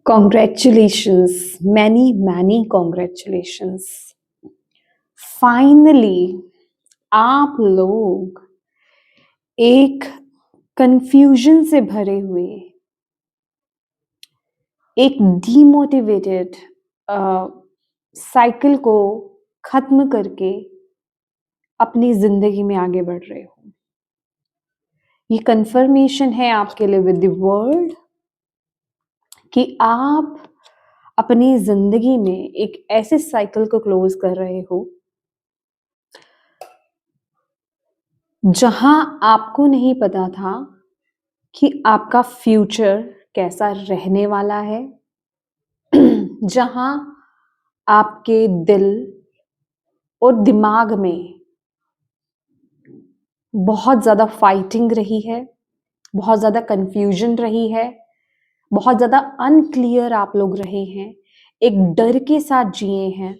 Congratulations, many congratulations. Finally आप लोग एक कंफ्यूजन से भरे हुए, एक डीमोटिवेटेड साइकिल को खत्म करके अपनी जिंदगी में आगे बढ़ रहे हो। ये कंफर्मेशन है आपके लिए विद द वर्ल्ड कि आप अपनी जिंदगी में एक ऐसे साइकिल को क्लोज कर रहे हो जहां आपको नहीं पता था कि आपका फ्यूचर कैसा रहने वाला है, जहां आपके दिल और दिमाग में बहुत ज्यादा फाइटिंग रही है, बहुत ज्यादा कंफ्यूजन रही है, बहुत ज्यादा अनक्लियर आप लोग रहे हैं, एक डर के साथ जिए हैं,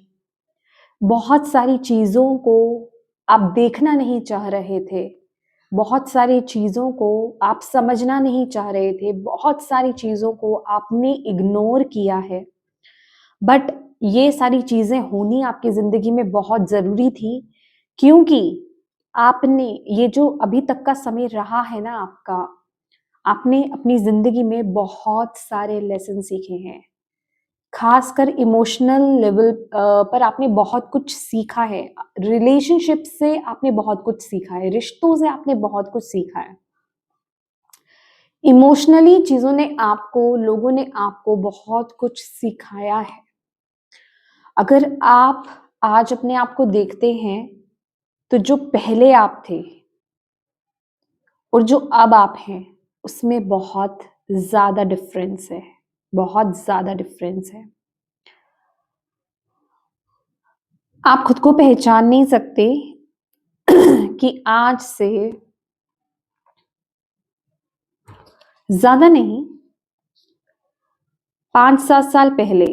बहुत सारी चीजों को आप देखना नहीं चाह रहे थे, बहुत सारी चीजों को आप समझना नहीं चाह रहे थे, बहुत सारी चीजों को आपने इग्नोर किया है। बट ये सारी चीजें होनी आपकी जिंदगी में बहुत जरूरी थी, क्योंकि आपने ये जो अभी तक का समय रहा है ना आपका, आपने अपनी जिंदगी में बहुत सारे लेसन सीखे हैं। खासकर इमोशनल लेवल पर आपने बहुत कुछ सीखा है, रिलेशनशिप से आपने बहुत कुछ सीखा है, रिश्तों से आपने बहुत कुछ सीखा है। इमोशनली चीजों ने आपको, लोगों ने आपको बहुत कुछ सिखाया है। अगर आप आज अपने आप को देखते हैं तो जो पहले आप थे और जो अब आप हैं उसमें बहुत ज्यादा डिफरेंस है, बहुत ज्यादा डिफरेंस है। आप खुद को पहचान नहीं सकते कि आज से ज्यादा नहीं, 5-7 साल पहले,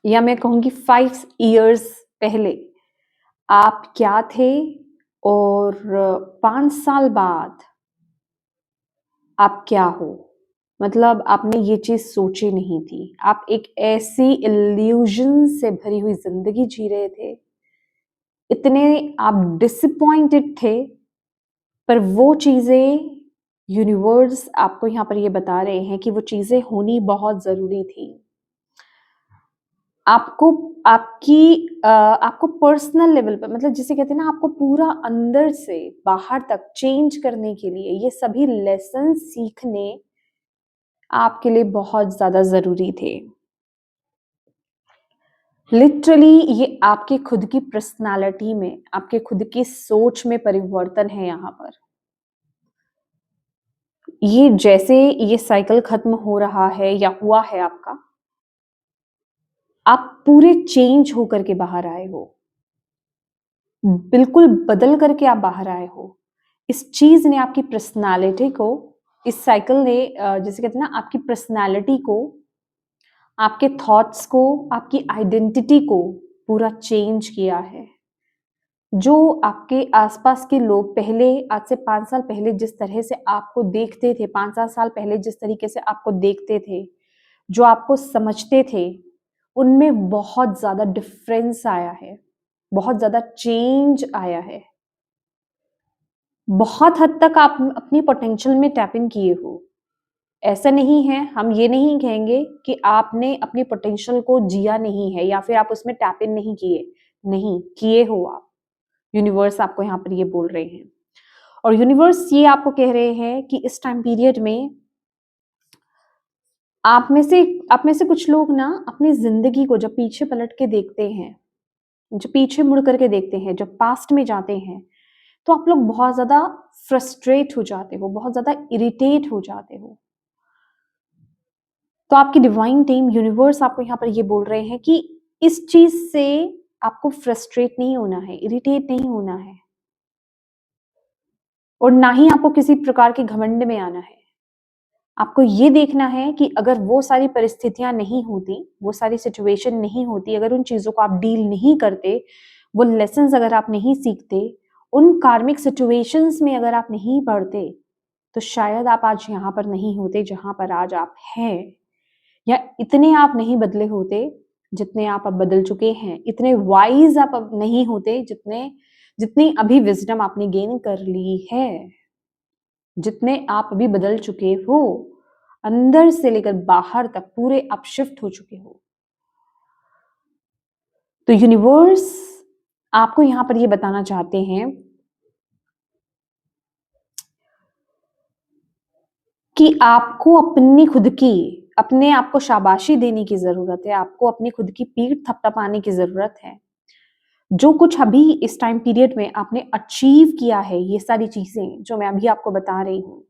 या मैं कहूंगी 5 years पहले आप क्या थे, और 5 साल बाद आप क्या हो। मतलब आपने ये चीज सोची नहीं थी। आप एक ऐसी इल्यूजन से भरी हुई जिंदगी जी रहे थे, इतने आप डिसअपॉइंटेड थे, पर वो चीजें यूनिवर्स आपको यहाँ पर ये बता रहे हैं कि वो चीजें होनी बहुत जरूरी थी। आपको आपको पर्सनल लेवल पर, मतलब जिसे कहते हैं ना, आपको पूरा अंदर से बाहर तक चेंज करने के लिए ये सभी लेसन सीखने आपके लिए बहुत ज्यादा जरूरी थे। लिटरली ये आपके खुद की पर्सनालिटी में, आपके खुद की सोच में परिवर्तन है। यहाँ पर ये जैसे ये साइकिल खत्म हो रहा है या हुआ है आपका, आप पूरे चेंज होकर के बाहर आए हो, बिल्कुल बदल करके आप बाहर आए हो। इस चीज ने आपकी पर्सनालिटी को, इस साइकिल ने जैसे कहते हैं ना, आपकी पर्सनालिटी को, आपके थॉट्स को, आपकी आइडेंटिटी को पूरा चेंज किया है। जो आपके आसपास के लोग पहले, आज से 5 साल पहले जिस तरह से आपको देखते थे, 5-7 साल पहले जिस तरीके से आपको देखते थे, जो आपको समझते थे, उनमें बहुत ज्यादा डिफरेंस आया है, बहुत ज्यादा चेंज आया है। बहुत हद तक आप अपनी पोटेंशियल में टैप इन किए हो। ऐसा नहीं है, हम ये नहीं कहेंगे कि आपने अपनी पोटेंशियल को जिया नहीं है या फिर आप उसमें टैप इन नहीं किए, नहीं किए हो आप। यूनिवर्स आपको यहाँ पर ये बोल रहे हैं, और यूनिवर्स ये आपको कह रहे हैं कि इस टाइम पीरियड में आप में से कुछ लोग ना अपनी जिंदगी को जब पीछे पलट के देखते हैं, जब पीछे मुड़ करके देखते हैं, जब पास्ट में जाते हैं, तो आप लोग बहुत ज्यादा फ्रस्ट्रेट हो जाते हो, बहुत ज्यादा इरिटेट हो जाते हो। तो आपकी डिवाइन टीम, यूनिवर्स आपको यहाँ पर ये बोल रहे हैं कि इस चीज से आपको फ्रस्ट्रेट नहीं होना है, इरिटेट नहीं होना है, और ना ही आपको किसी प्रकार के घमंड में आना है। आपको ये देखना है कि अगर वो सारी परिस्थितियां नहीं होती, वो सारी सिचुएशन नहीं होती, अगर उन चीजों को आप डील नहीं करते, वो लेसन्स अगर आप नहीं सीखते, उन कार्मिक सिचुएशंस में अगर आप नहीं पढ़ते, तो शायद आप आज यहाँ पर नहीं होते जहां पर आज आप हैं। या इतने आप नहीं बदले होते जितने आप अब बदल चुके हैं, इतने वाइज आप अब नहीं होते जितनी अभी विजडम आपने गेन कर ली है, जितने आप अभी बदल चुके हो, अंदर से लेकर बाहर तक पूरे आप शिफ्ट हो चुके हो। तो यूनिवर्स आपको यहां पर ये बताना चाहते हैं कि आपको अपने आप को शाबाशी देने की जरूरत है, आपको अपनी खुद की पीठ थपथपाने की जरूरत है। जो कुछ अभी इस टाइम पीरियड में आपने अचीव किया है, ये सारी चीजें जो मैं अभी आपको बता रही हूं,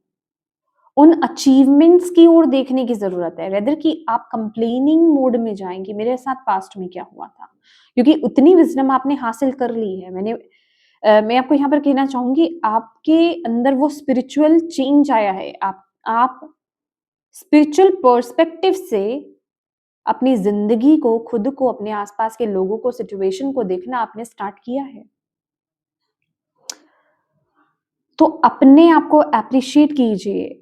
उन अचीवमेंट्स की ओर देखने की जरूरत है, रेदर कि आप कंप्लेनिंग मोड में जाएंगे मेरे साथ पास्ट में क्या हुआ था, क्योंकि उतनी विजडम आपने हासिल कर ली है। मैं आपको यहाँ पर कहना चाहूंगी, आपके अंदर वो स्पिरिचुअल चेंज आया है। आप स्पिरिचुअल पर्सपेक्टिव से अपनी जिंदगी को, खुद को, अपने आसपास के लोगों को, सिचुएशन को देखना आपने स्टार्ट किया है। तो अपने आप को एप्रिशिएट कीजिए,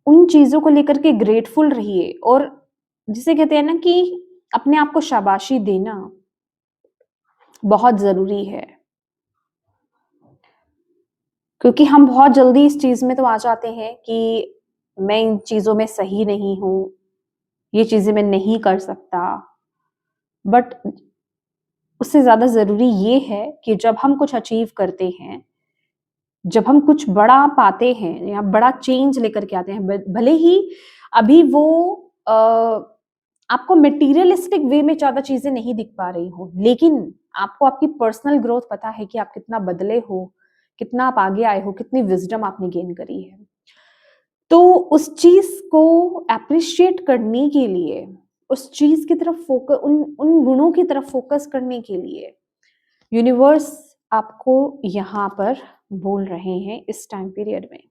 उन चीजों को लेकर के ग्रेटफुल रहिए, और जिसे कहते हैं ना कि अपने आप को शाबाशी देना बहुत जरूरी है, क्योंकि हम बहुत जल्दी इस चीज में तो आ जाते हैं कि मैं इन चीजों में सही नहीं हूं, ये चीजें मैं नहीं कर सकता। बट उससे ज्यादा जरूरी ये है कि जब हम कुछ अचीव करते हैं, जब हम कुछ बड़ा पाते हैं या बड़ा चेंज लेकर के आते हैं, भले ही अभी वो आपको मटेरियलिस्टिक वे में ज्यादा चीजें नहीं दिख पा रही हो, लेकिन आपको आपकी पर्सनल ग्रोथ पता है कि आप कितना बदले हो, कितना आप आगे आए हो, कितनी विजडम आपने गेन करी है। तो उस चीज को एप्रिशिएट करने के लिए, उस चीज की तरफ फोकस, उन गुणों की तरफ फोकस करने के लिए यूनिवर्स आपको यहाँ पर बोल रहे हैं इस टाइम पीरियड में।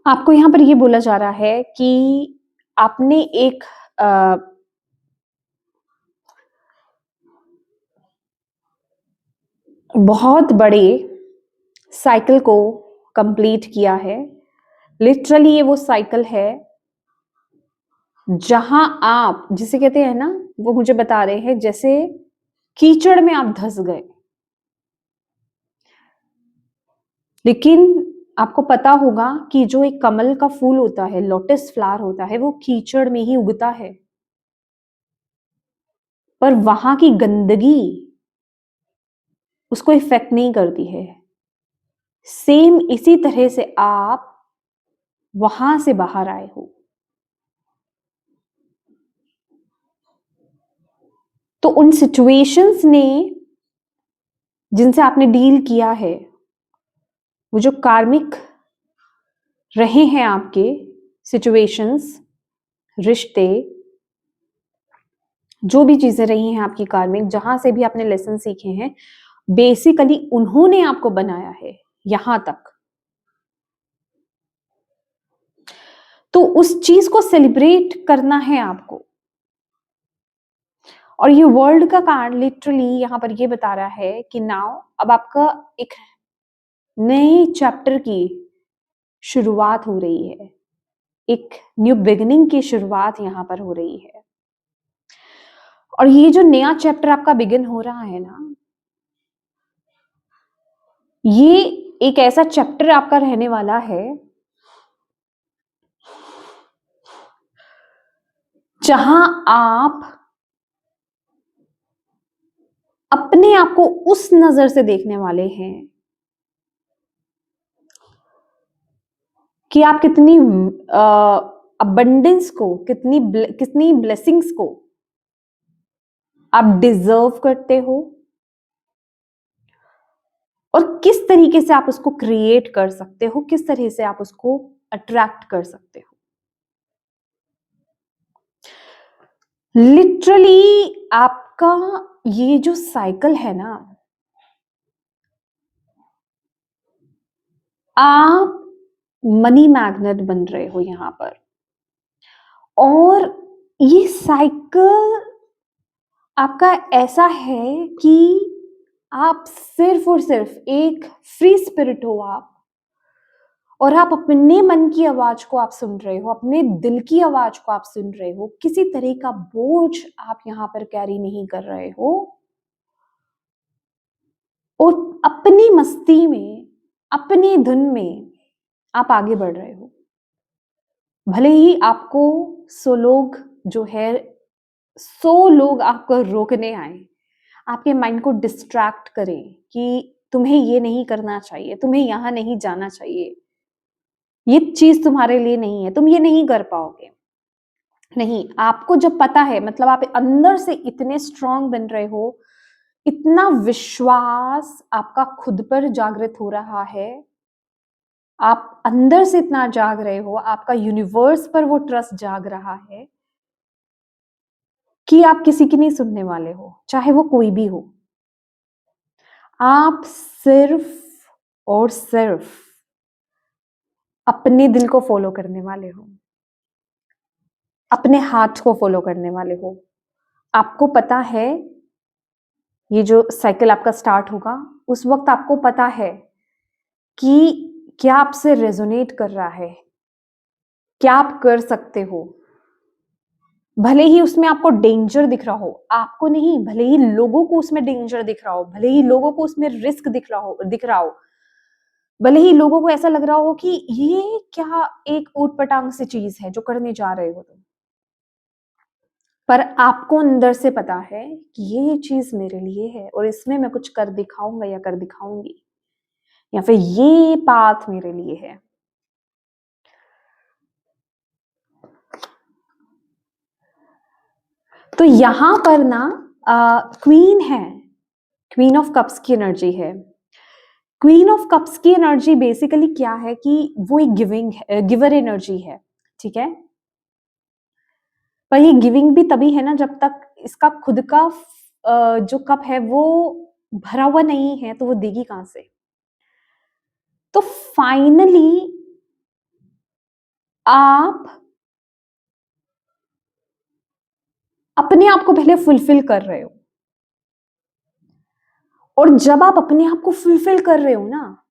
आपको यहाँ पर ये बोला जा रहा है कि आपने एक बहुत बड़े साइकिल को कंप्लीट किया है। लिटरली ये वो साइकिल है जहां आप, जिसे कहते हैं ना, वो मुझे बता रहे हैं जैसे कीचड़ में आप धंस गए, लेकिन आपको पता होगा कि जो एक कमल का फूल होता है, लोटस फ्लावर होता है, वो कीचड़ में ही उगता है, पर वहां की गंदगी उसको इफेक्ट नहीं करती है। सेम इसी तरह से आप वहां से बाहर आए हो। तो उन सिचुएशंस ने जिनसे आपने डील किया है, वो जो कार्मिक रहे हैं आपके सिचुएशंस, रिश्ते, जो भी चीजें रही हैं आपकी कार्मिक, जहां से भी आपने लेसन सीखे हैं, बेसिकली उन्होंने आपको बनाया है यहां तक। तो उस चीज को सेलिब्रेट करना है आपको। और ये वर्ल्ड का कार्ड लिटरली यहां पर ये बता रहा है कि नाउ अब आपका एक नए चैप्टर की शुरुआत हो रही है, एक न्यू बिगिनिंग की शुरुआत यहां पर हो रही है। और ये जो नया चैप्टर आपका बिगिन हो रहा है ना, ये एक ऐसा चैप्टर आपका रहने वाला है जहां आप अपने आप को उस नजर से देखने वाले हैं कि आप कितनी अबंडेंस को, कितनी ब्लेसिंग्स को आप डिजर्व करते हो, और किस तरीके से आप उसको क्रिएट कर सकते हो, किस तरह से आप उसको अट्रैक्ट कर सकते हो। लिटरली आपका ये जो साइकिल है ना, आप मनी मैग्नेट बन रहे हो यहां पर, और ये साइकिल आपका ऐसा है कि आप सिर्फ और सिर्फ एक फ्री स्पिरिट हो आप, और आप अपने मन की आवाज को आप सुन रहे हो, अपने दिल की आवाज को आप सुन रहे हो। किसी तरह का बोझ आप यहाँ पर कैरी नहीं कर रहे हो और अपनी मस्ती में, अपनी धुन में आप आगे बढ़ रहे हो। भले ही आपको 100 लोग जो है 100 लोग आपको रोकने आए, आपके माइंड को डिस्ट्रैक्ट करें कि तुम्हें ये नहीं करना चाहिए, तुम्हें यहाँ नहीं जाना चाहिए, ये चीज तुम्हारे लिए नहीं है, तुम ये नहीं कर पाओगे। नहीं, आपको जब पता है, मतलब आप अंदर से इतने स्ट्रांग बन रहे हो, इतना विश्वास आपका खुद पर जागृत हो रहा है, आप अंदर से इतना जाग रहे हो, आपका यूनिवर्स पर वो ट्रस्ट जाग रहा है कि आप किसी की नहीं सुनने वाले हो, चाहे वो कोई भी हो। आप सिर्फ और सिर्फ अपने दिल को फॉलो करने वाले हो, अपने हार्ट को फॉलो करने वाले हो। आपको पता है ये जो साइकिल आपका स्टार्ट होगा, उस वक्त आपको पता है कि क्या आपसे रेजोनेट कर रहा है, क्या आप कर सकते हो। भले ही उसमें आपको डेंजर दिख रहा हो, आपको नहीं, भले ही लोगों को उसमें डेंजर दिख रहा हो, भले ही लोगों को उसमें रिस्क दिख रहा हो, भले ही लोगों को ऐसा लग रहा हो कि ये क्या एक ऊट-पटांग सी चीज है जो करने जा रहे हो तुम। पर आपको अंदर से पता है कि ये चीज मेरे लिए है और इसमें मैं कुछ कर दिखाऊंगा या कर दिखाऊंगी, या फिर ये पाथ मेरे लिए है। तो यहां पर ना क्वीन है, क्वीन ऑफ कप्स की एनर्जी है। क्वीन ऑफ कप्स की एनर्जी बेसिकली क्या है कि वो एक गिवर एनर्जी है, ठीक है। पर ये गिविंग भी तभी है ना जब तक इसका खुद का जो कप है वो भरा हुआ नहीं है, तो वो देगी कहां से। तो फाइनली आप अपने आप को पहले फुलफिल कर रहे हो, और जब आप अपने आप को फुलफिल कर रहे हो ना,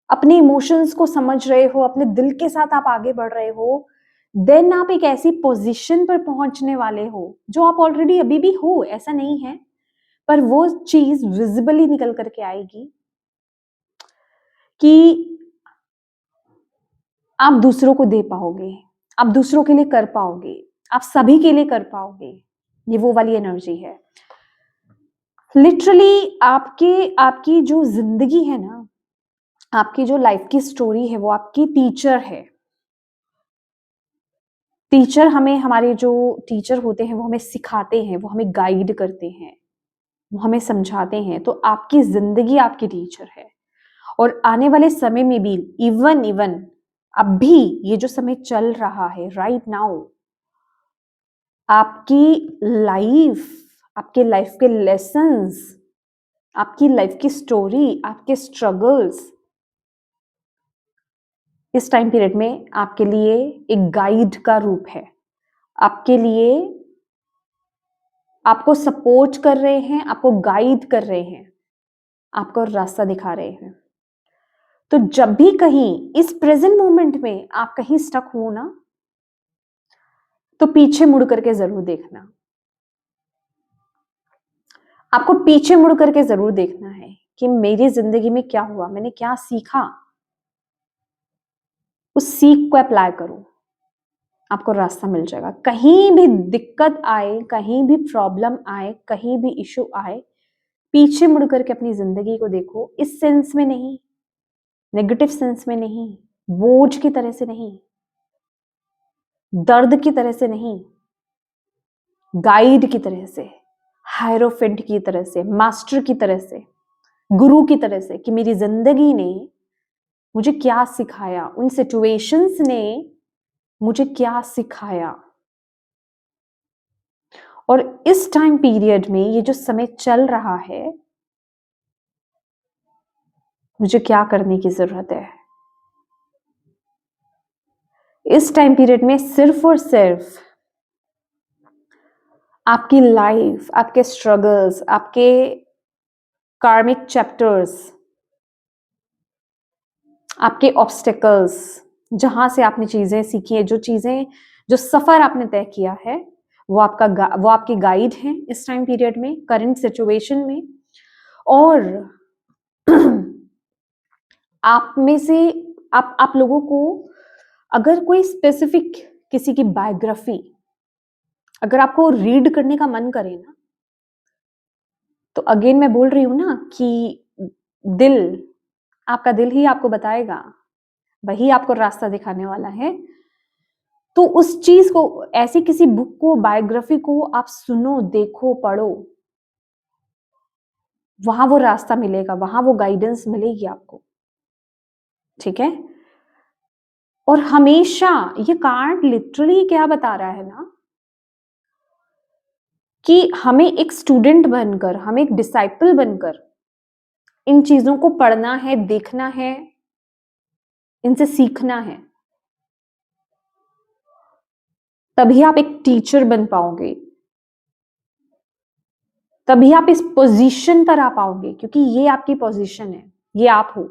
अपने इमोशंस को समझ रहे हो, अपने दिल के साथ आप आगे बढ़ रहे हो, देन आप एक ऐसी पोजीशन पर पहुंचने वाले हो जो आप ऑलरेडी अभी भी हो, ऐसा नहीं है, पर वो चीज विजिबली निकल करके आएगी कि आप दूसरों को दे पाओगे, आप दूसरों के लिए कर पाओगे, आप सभी के लिए कर पाओगे। ये वो वाली एनर्जी है। लिटरली आपकी जो जिंदगी है ना, आपकी जो लाइफ की स्टोरी है, वो आपकी टीचर है। टीचर हमें, हमारे जो टीचर होते हैं वो हमें सिखाते हैं, वो हमें गाइड करते हैं, वो हमें समझाते हैं। तो आपकी जिंदगी आपकी टीचर है, और आने वाले समय में भी इवन अभी ये जो समय चल रहा है राइट नाउ, आपकी लाइफ, आपके लाइफ के लेसन्स, आपकी लाइफ की स्टोरी, आपके स्ट्रगल्स इस टाइम पीरियड में आपके लिए एक गाइड का रूप है। आपके लिए, आपको सपोर्ट कर रहे हैं, आपको गाइड कर रहे हैं, आपको रास्ता दिखा रहे हैं। तो जब भी कहीं इस प्रेजेंट मोमेंट में आप कहीं स्टक हो ना, तो पीछे मुड़ करके जरूर देखना। आपको पीछे मुड़ करके जरूर देखना है कि मेरी जिंदगी में क्या हुआ, मैंने क्या सीखा, उस सीख को अप्लाई करो, आपको रास्ता मिल जाएगा। कहीं भी दिक्कत आए, कहीं भी प्रॉब्लम आए, कहीं भी इशू आए, पीछे मुड़ करके अपनी जिंदगी को देखो। इस सेंस में नहीं, नेगेटिव सेंस में नहीं, बोझ की तरह से नहीं, दर्द की तरह से नहीं, गाइड की तरह से, हायरोफेंट की तरह से, मास्टर की तरह से, गुरु की तरह से, कि मेरी जिंदगी ने मुझे क्या सिखाया, उन सिचुएशंस ने मुझे क्या सिखाया, और इस टाइम पीरियड में ये जो समय चल रहा है, मुझे क्या करने की जरूरत है। इस टाइम पीरियड में सिर्फ और सिर्फ आपकी लाइफ, आपके स्ट्रगल्स, आपके कार्मिक चैप्टर्स, आपके ऑब्स्टेकल्स, जहां से आपने चीजें सीखी है, जो सफर आपने तय किया है, वो आपके गाइड हैं इस टाइम पीरियड में, करंट सिचुएशन में। और आप में से आप लोगों को अगर कोई स्पेसिफिक किसी की बायोग्राफी अगर आपको रीड करने का मन करे ना, तो अगेन मैं बोल रही हूं ना कि दिल, आपका दिल ही आपको बताएगा, वही आपको रास्ता दिखाने वाला है। तो उस चीज को, ऐसी किसी बुक को, बायोग्राफी को आप सुनो, देखो, पढ़ो, वहां वो रास्ता मिलेगा, वहां वो गाइडेंस मिलेगी आपको। ठीक है। और हमेशा ये कार्ड लिटरली क्या बता रहा है ना, कि हमें एक स्टूडेंट बनकर, हमें एक डिसाइपल बनकर इन चीजों को पढ़ना है, देखना है, इनसे सीखना है। तभी आप एक टीचर बन पाओगे, तभी आप इस पोजीशन पर आ पाओगे, क्योंकि ये आपकी पोजीशन है, ये आप हो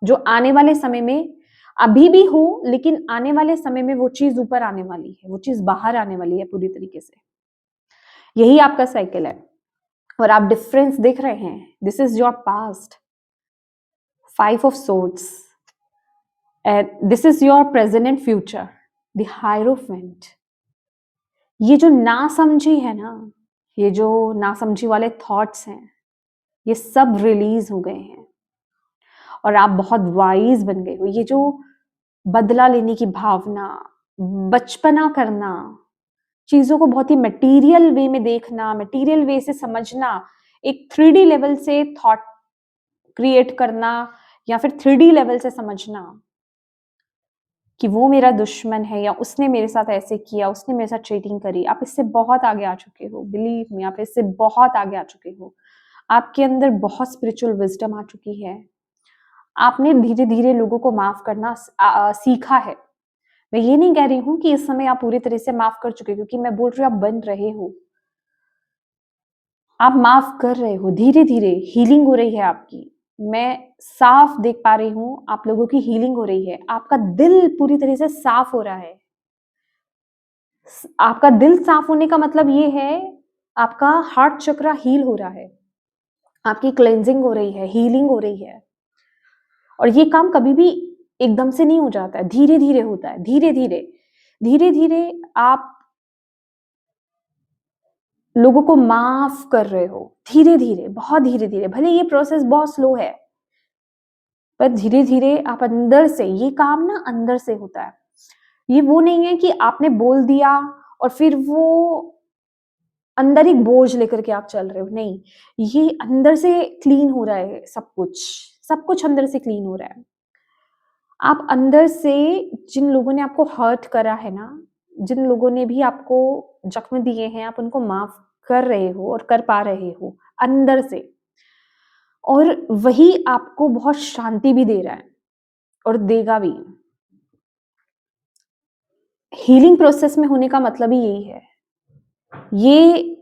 जो आने वाले समय में, अभी भी हो, लेकिन आने वाले समय में वो चीज ऊपर आने वाली है, वो चीज बाहर आने वाली है पूरी तरीके से। यही आपका साइकिल है। और आप डिफरेंस देख रहे हैं, this is your past, 5 of swords, and this is your present and future, the hierophant. ये जो ना समझी है ना, ये जो ना समझी वाले थॉट्स हैं, ये सब रिलीज हो गए हैं और आप बहुत वाइज बन गए हो। ये जो बदला लेने की भावना, बचपना करना, चीजों को बहुत ही मटेरियल वे में देखना, मटेरियल वे से समझना, एक 3D लेवल से थॉट क्रिएट करना, या फिर 3D लेवल से समझना कि वो मेरा दुश्मन है, या उसने मेरे साथ ऐसे किया, उसने मेरे साथ चीटिंग करी। आप इससे बहुत आगे आ चुके हो, बिलीव मी, आप इससे बहुत आगे आ चुके हो। आपके अंदर बहुत स्पिरिचुअल विजडम आ चुकी है। आपने धीरे धीरे लोगों को माफ करना सीखा है। मैं ये नहीं कह रही हूं कि इस समय आप पूरी तरह से माफ कर चुके, क्योंकि मैं बोल रही हूँ आप बन रहे हो, आप माफ कर रहे हो, धीरे धीरे हीलिंग हो रही है आपकी। मैं साफ देख पा रही हूं आप लोगों की हीलिंग हो रही है, आपका दिल पूरी तरह से साफ हो रहा है। आपका दिल साफ होने का मतलब ये है, आपका हार्ट चक्रा हील हो रहा है, आपकी क्लेंजिंग हो रही है, हीलिंग हो रही है। और ये काम कभी भी एकदम से नहीं हो जाता है, धीरे धीरे होता है, धीरे धीरे धीरे धीरे आप लोगों को माफ कर रहे हो, धीरे धीरे, बहुत धीरे धीरे। भले ये प्रोसेस बहुत स्लो है, पर धीरे धीरे आप अंदर से, ये काम ना अंदर से होता है। ये वो नहीं है कि आपने बोल दिया और फिर वो अंदर एक बोझ लेकर के आप चल रहे हो, नहीं, ये अंदर से क्लीन हो रहा है, सब कुछ अंदर से क्लीन हो रहा है। आप अंदर से, जिन लोगों ने आपको हर्ट करा है ना, जिन लोगों ने भी आपको जख्म दिए हैं, आप उनको माफ कर रहे हो और कर पा रहे हो अंदर से। और वही आपको बहुत शांति भी दे रहा है और देगा भी। हीलिंग प्रोसेस में होने का मतलब ही यही है। ये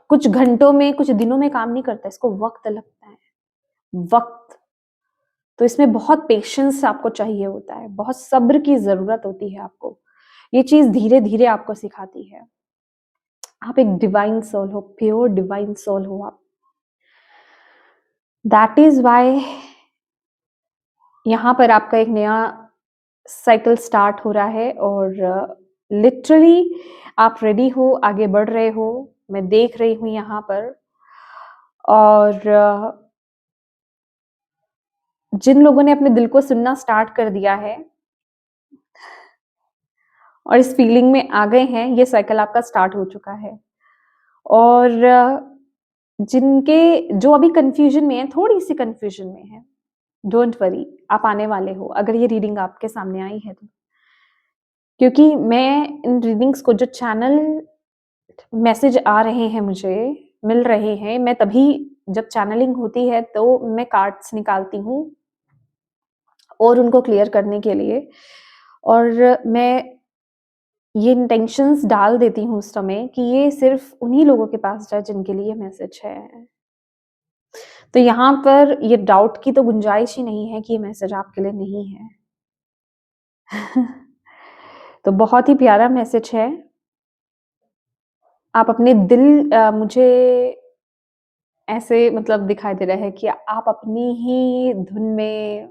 कुछ घंटों में, कुछ दिनों में काम नहीं करता, इसको वक्त लगता है, वक्त। तो इसमें बहुत पेशेंस आपको चाहिए होता है, बहुत सब्र की जरूरत होती है आपको। ये चीज धीरे धीरे आपको सिखाती है। आप एक डिवाइन सोल हो, प्योर डिवाइन सोल हो आप। दैट इज वाई यहाँ पर आपका एक नया साइकिल स्टार्ट हो रहा है, और लिटरली आप रेडी हो, आगे बढ़ रहे हो, मैं देख रही हूं यहाँ पर। और जिन लोगों ने अपने दिल को सुनना स्टार्ट कर दिया है और इस फीलिंग में आ गए हैं, ये साइकिल आपका स्टार्ट हो चुका है। और जिनके, जो अभी कंफ्यूजन में है, थोड़ी सी कंफ्यूजन में है, डोंट वरी, आप आने वाले हो, अगर ये रीडिंग आपके सामने आई है तो। क्योंकि मैं इन रीडिंग्स को, जो चैनल मैसेज आ रहे हैं, मुझे मिल रहे हैं, मैं तभी, जब चैनलिंग होती है तो मैं कार्ड्स निकालती हूँ और उनको क्लियर करने के लिए, और मैं ये इंटेंशंस डाल देती हूँ उस समय कि ये सिर्फ उन्हीं लोगों के पास जाए जिनके लिए मैसेज है। तो यहाँ पर ये डाउट की तो गुंजाइश ही नहीं है कि ये मैसेज आपके लिए नहीं है। तो बहुत ही प्यारा मैसेज है। आप अपने दिल मुझे ऐसे मतलब दिखाई दे रहा है कि आप अपनी ही धुन में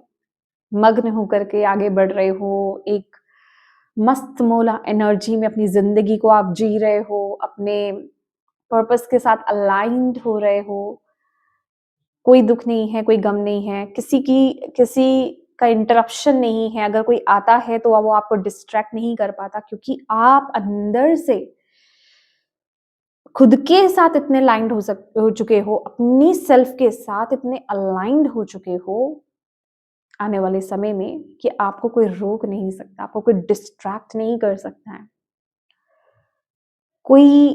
मग्न होकर के आगे बढ़ रहे हो, एक मस्त मौला एनर्जी में अपनी ज़िंदगी को आप जी रहे हो, अपने पर्पस के साथ अलाइन्ड हो रहे हो। कोई दुःख नहीं है, कोई गम नहीं है, किसी का इंटरप्शन नहीं है। अगर कोई आता है तो वो आपको डिस्ट्रैक्ट नहीं कर पाता, क्योंकि आप अंदर से खुद के साथ इतने अलाइन्ड हो चुके हो, अपनी सेल्फ के साथ इतने अलाइन्ड हो चुके हो आने वाले समय में कि आपको कोई रोक नहीं सकता, आपको कोई डिस्ट्रैक्ट नहीं कर सकता है। कोई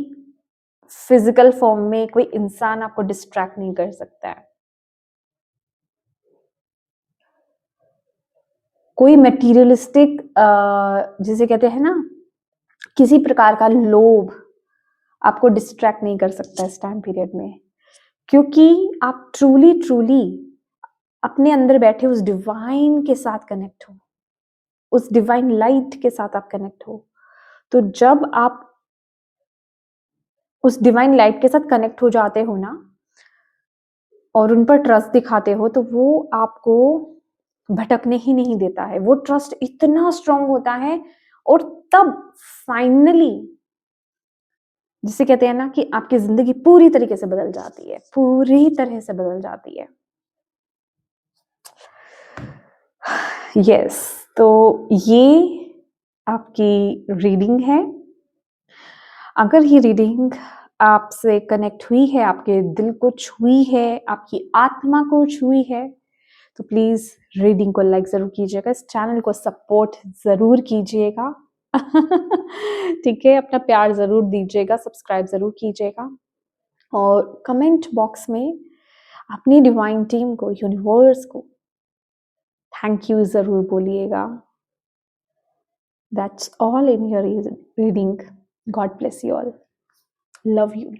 फिजिकल फॉर्म में कोई इंसान आपको डिस्ट्रैक्ट नहीं कर सकता है। कोई मटेरियलिस्टिक जिसे कहते हैं ना, किसी प्रकार का लोभ आपको डिस्ट्रैक्ट नहीं कर सकता इस टाइम पीरियड में, क्योंकि आप ट्रूली अपने अंदर बैठे उस डिवाइन के साथ कनेक्ट हो, उस डिवाइन लाइट के साथ आप कनेक्ट हो। तो जब आप उस डिवाइन लाइट के साथ कनेक्ट हो जाते हो ना, और उन पर ट्रस्ट दिखाते हो, तो वो आपको भटकने ही नहीं देता है। वो ट्रस्ट इतना स्ट्रांग होता है, और तब फाइनली जिसे कहते हैं ना कि आपकी जिंदगी पूरी तरीके से बदल जाती है, पूरी तरह से बदल जाती है। यस, तो ये आपकी रीडिंग है। अगर ये रीडिंग आपसे कनेक्ट हुई है, आपके दिल को छुई है, आपकी आत्मा को छुई है, तो प्लीज रीडिंग को लाइक जरूर कीजिएगा, इस चैनल को सपोर्ट जरूर कीजिएगा। ठीक है, अपना प्यार जरूर दीजिएगा, सब्सक्राइब जरूर कीजिएगा, और कमेंट बॉक्स में अपनी डिवाइन टीम को, यूनिवर्स को थैंक यू जरूर बोलिएगा। That's all in your reading. God bless you all, love you.